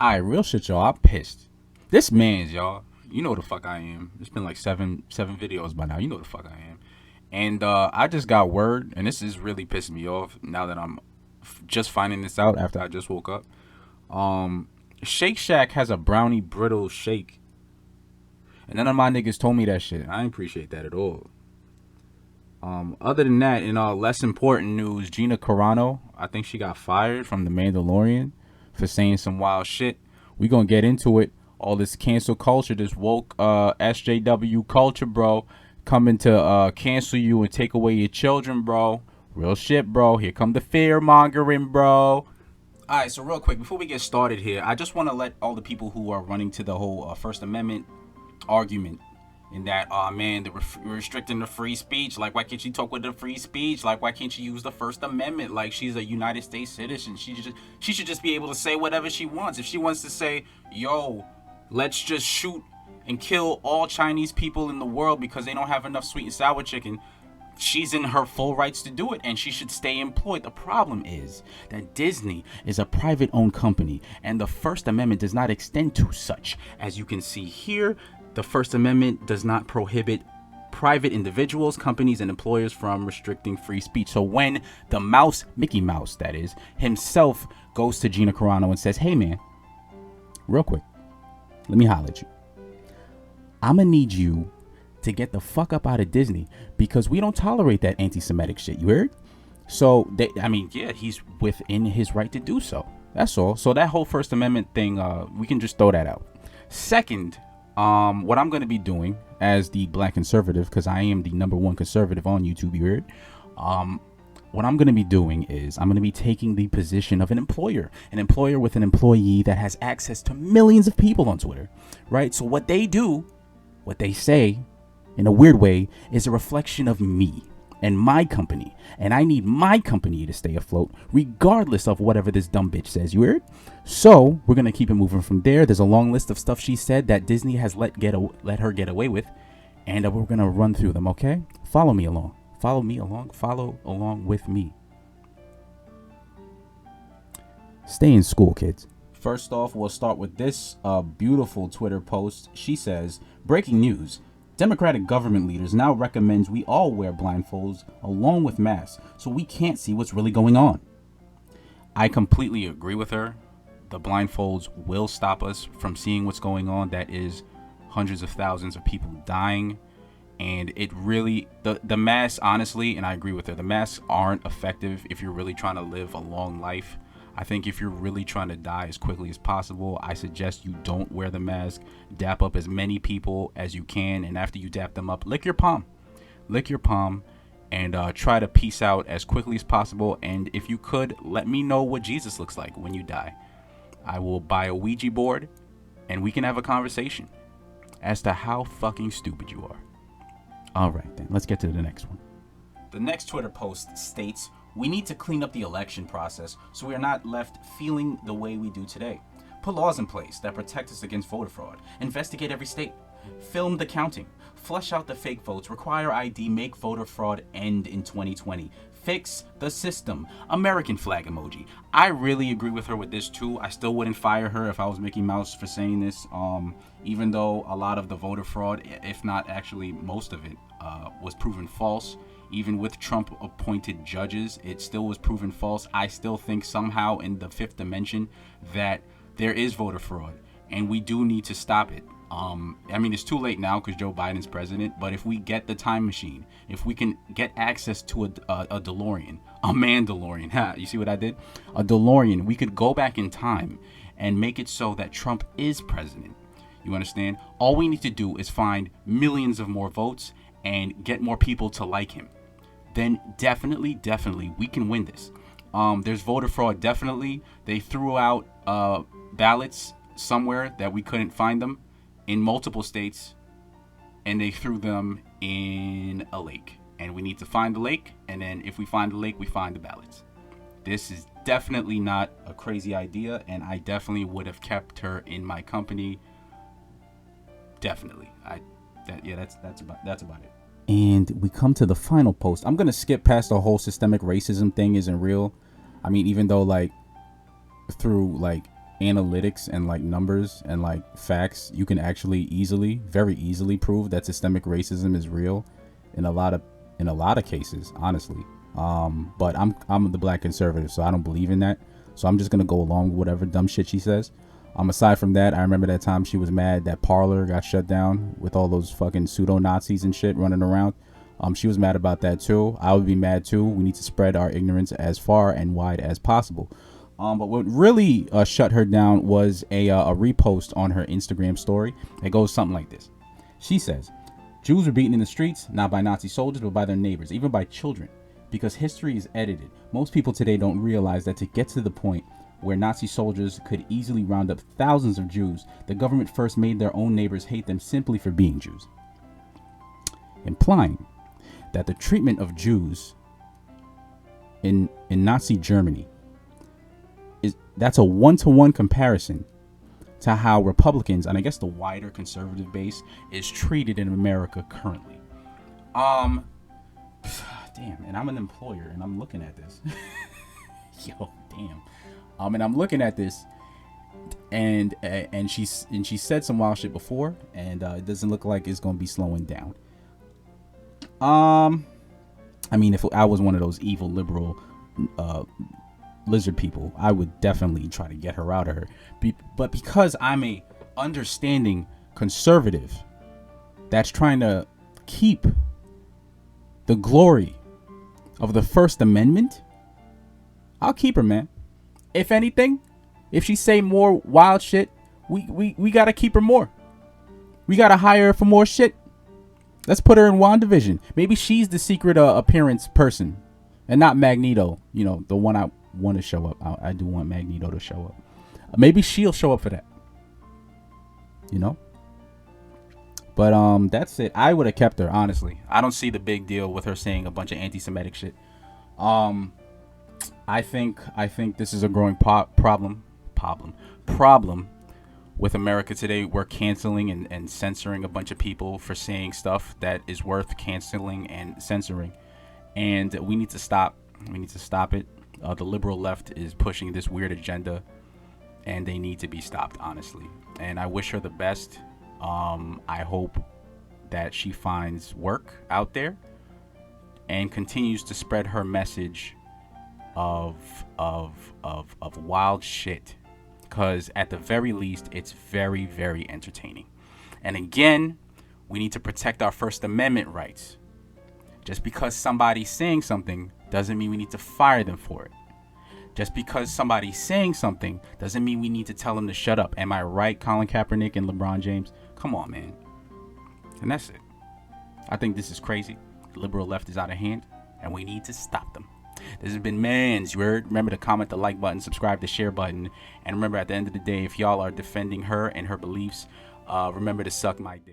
Alright, real shit, y'all. I'm pissed. This man's, y'all. You know the fuck I am. It's been like seven videos by now. You know the fuck I am. And I just got word, and this is really pissing me off now that I'm just finding this out after I just woke up. Shake Shack has a brownie brittle shake, and none of my niggas told me that shit. I didn't appreciate that at all. Other than that, in less important news, Gina Carano, I think she got fired from the Mandalorian for saying some wild shit. We gonna get into it. All this cancel culture, this woke SJW culture, bro, coming to cancel you and take away your children, bro. Real shit, bro. Here come the fear mongering, bro. All right, so real quick, before we get started here, I just want to let all the people who are running to the whole First Amendment argument in that, man, they're restricting the free speech. Like, why can't she talk with the free speech? Like, why can't she use the First Amendment? Like, she's a United States citizen. She should just be able to say whatever she wants. If she wants to say, yo, let's just shoot and kill all Chinese people in the world because they don't have enough sweet and sour chicken, she's in her full rights to do it, and she should stay employed. The problem is that Disney is a private owned company, and the First Amendment does not extend to such. As you can see here, the First Amendment does not prohibit private individuals, companies, and employers from restricting free speech. So when the mouse, Mickey Mouse that is, himself goes to Gina Carano and says, hey man, real quick, let me holler at you. I'm gonna need you to get the fuck up out of Disney because we don't tolerate that anti-Semitic shit. You heard? So, yeah, he's within his right to do so. That's all. So that whole First Amendment thing, we can just throw that out. Second, what I'm going to be doing as the black conservative, because I am the #1 conservative on YouTube, you heard? What I'm going to be doing is I'm going to be taking the position of an employer with an employee that has access to millions of people on Twitter, right? So what they do, what they say, in a weird way, is a reflection of me and my company. And I need my company to stay afloat, regardless of whatever this dumb bitch says, you heard? So, we're going to keep it moving from there. There's a long list of stuff she said that Disney has let her get away with. And we're going to run through them, okay? Follow me along. Follow along with me. Stay in school, kids. First off, we'll start with this beautiful Twitter post. She says, breaking news. Democratic government leaders now recommends we all wear blindfolds along with masks so we can't see what's really going on. I completely agree with her. The blindfolds will stop us from seeing what's going on. That is hundreds of thousands of people dying. And it really, the masks, honestly, and I agree with her, the masks aren't effective if you're really trying to live a long life. I think if you're really trying to die as quickly as possible, I suggest you don't wear the mask. Dap up as many people as you can, and after you dap them up, lick your palm, and try to peace out as quickly as possible. And if you could, let me know what Jesus looks like when you die. I will buy a Ouija board, and we can have a conversation as to how fucking stupid you are. All right, then, let's get to the next one. The next Twitter post states, we need to clean up the election process so we are not left feeling the way we do today. Put laws in place that protect us against voter fraud. Investigate every state. Film the counting. Flush out the fake votes. Require ID. Make voter fraud end in 2020. Fix the system. American flag emoji. I really agree with her with this too. I still wouldn't fire her if I was Mickey Mouse for saying this. Even though a lot of the voter fraud, if not actually most of it, was proven false. Even with Trump appointed judges, it still was proven false. I still think somehow in the fifth dimension that there is voter fraud and we do need to stop it. It's too late now because Joe Biden's president, but if we get the time machine, if we can get access to a DeLorean, a Mandalorian, you see what I did? A DeLorean, we could go back in time and make it so that Trump is president. You understand? All we need to do is find millions of more votes and get more people to like him. Then definitely, we can win this. There's voter fraud, definitely. They threw out ballots somewhere that we couldn't find them in multiple states, and they threw them in a lake. And we need to find the lake, and then if we find the lake, we find the ballots. This is definitely not a crazy idea, and I definitely would have kept her in my company. Definitely. That's about it. And we come to the final post. I'm going to skip past the whole systemic racism thing isn't real. Even though through analytics and like numbers and like facts, you can actually very easily prove that systemic racism is real in a lot of cases, honestly. But I'm the black conservative, so I don't believe in that. So I'm just gonna go along with whatever dumb shit she says. Aside from that, I remember that time she was mad that Parler got shut down with all those fucking pseudo Nazis and shit running around. She was mad about that too. I would be mad too. We need to spread our ignorance as far and wide as possible. But what really shut her down was a repost on her Instagram story. It goes something like this. She says, Jews were beaten in the streets, not by Nazi soldiers, but by their neighbors, even by children. Because history is edited, most people today don't realize that to get to the point where Nazi soldiers could easily round up thousands of Jews, the government first made their own neighbors hate them simply for being Jews. Implying that the treatment of Jews in Nazi Germany that's a 1-to-1 comparison to how Republicans, and I guess the wider conservative base, is treated in America currently. Damn, and I'm an employer and I'm looking at this. Yo, damn. And I'm looking at this, and she said some wild shit before, and it doesn't look like it's gonna be slowing down. I mean, if I was one of those evil liberal lizard people, I would definitely try to get her out of her. But because I'm a understanding conservative that's trying to keep the glory of the First Amendment, I'll keep her, man. If anything, if she say more wild shit, we gotta keep her more. We gotta hire her for more shit. Let's put her in WandaVision. Maybe she's the secret appearance person and not Magneto, you know, the one I want to show up. I do want Magneto to show up. Maybe she'll show up for that, you know. But that's it. I would have kept her, honestly. I don't see the big deal with her saying a bunch of anti-Semitic shit. I think this is a growing problem with America today. We're canceling and censoring a bunch of people for saying stuff that is worth canceling and censoring, and we need to stop. We need to stop it. The liberal left is pushing this weird agenda, and they need to be stopped, honestly. And I wish her the best. I hope that she finds work out there and continues to spread her message of wild shit, because at the very least it's very, very entertaining. And again, we need to protect our First Amendment rights. Just because somebody's saying something doesn't mean we need to fire them for it. Just because somebody's saying something doesn't mean we need to tell them to shut up. Am I right, Colin Kaepernick and LeBron James? Come on, man. And that's it. I think this is crazy. The liberal left is out of hand, and we need to stop them. This has been Mans. You heard? Remember to comment, the like button, subscribe, the share button. And remember, at the end of the day, if y'all are defending her and her beliefs, remember to suck my dick.